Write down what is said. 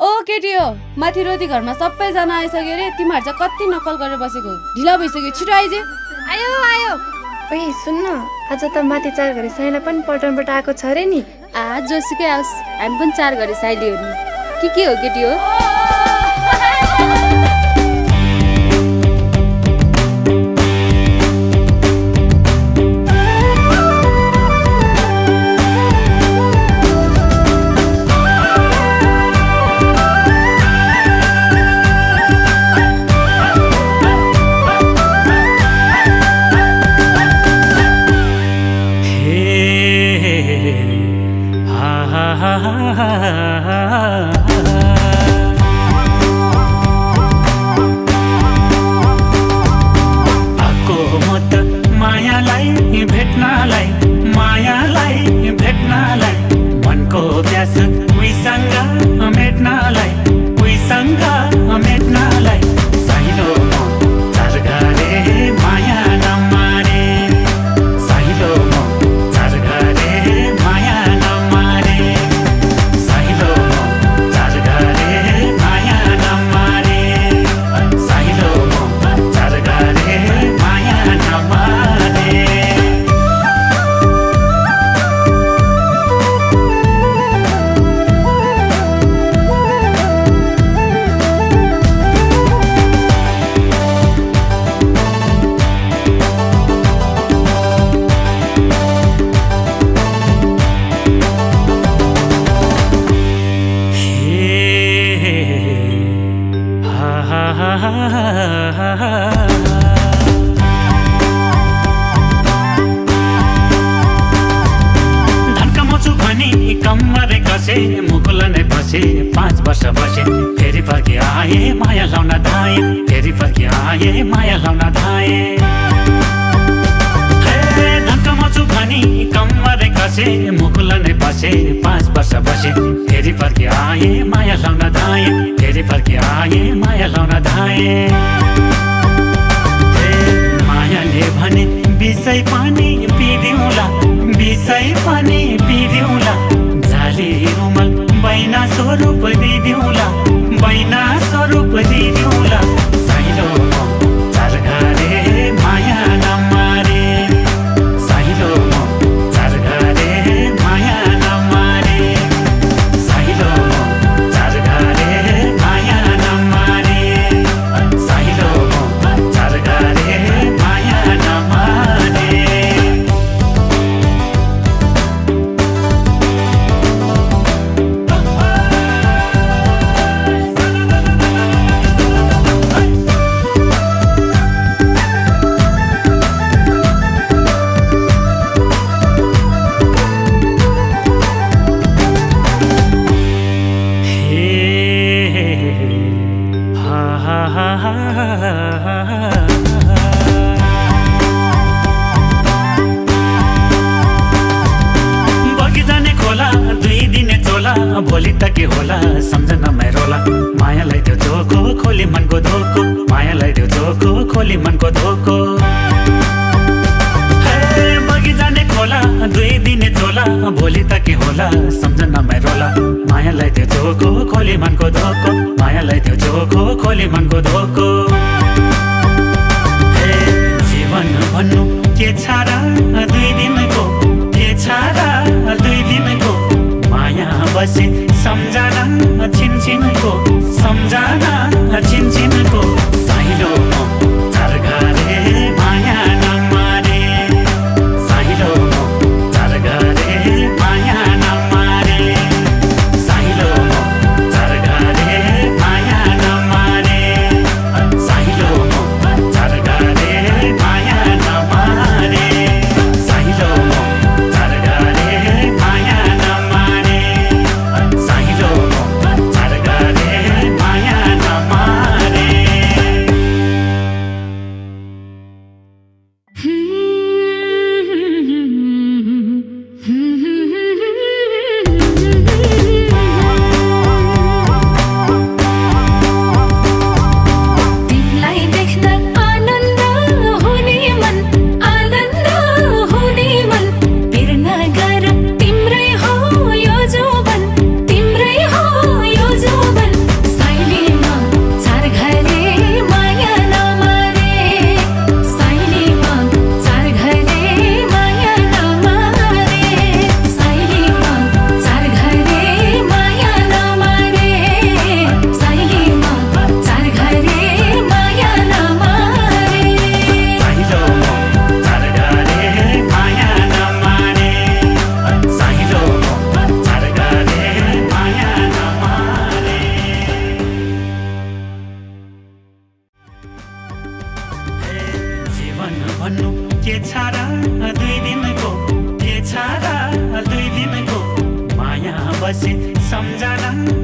ओ केटी हो, माथि रोटी घरमा सबैजना आइसक्यो रे। तिमीहरू चाहिँ कति नक्कल गरेर बसेको, ढिला भइसक्यो, छिटो आइजे। आयो आयो। ओइ सुन्न, आज त माथि 4 घडी साइला पनि पल्टनबाट आएको छ रे नि। जोसुकै आओस्, हामी पनि 4 घडी साइली हो नि। के हो केटी हो? मुकुलने बसे 5 वर्ष बसे, फेरि फर्की आए माया लाउन धाए, फेरि फर्की आए माया लाउन धाए। धन्कमचु भनी कम्मरे कसे, मुकुलने बसे 5 वर्ष बसे, फेरि फर्की आए माया लाउन धाए, फेरि फर्की आए माया लाउन धाए। मायाले भने बिसै पानी पिदिउँला, बिसै पानी पिदिउँला, झाली रुमल बैना स्वरूप दिदिउँला, बैना स्वरूप दिदिउँला। साइलो चार घरे माया नमारे, साइलो चार घरे माया नमारे, साइलो चार घरे माया नमारे, साइलो चार घरे माया नमारे। भोलि त के होला सम्झना रोला, मायालाई त्यो धोको खोली मनको धोको, मायालाई त्यो धोको खोली मनको धोको। बगी जाने खोला 2 दिने झोला, भोलि त के होला सम्झना रोला, मायालाई त्यो धोको खोली मनको धोको, मायालाई त्यो धोको खोली मनको धोको। जीवन भन्नु के छाडा 2 दिनको, के छाडा 2 दिनको, माया बसे सम्झना छिनछिनको, सम्झना छिनछिनको। साइलो चार घरे माया नमारे, साइलो चार घरे माया नमारे, साइलो चार घरे माया नमारे, साइलो चार घरे माया नमारे, साइलो बसे सम्झना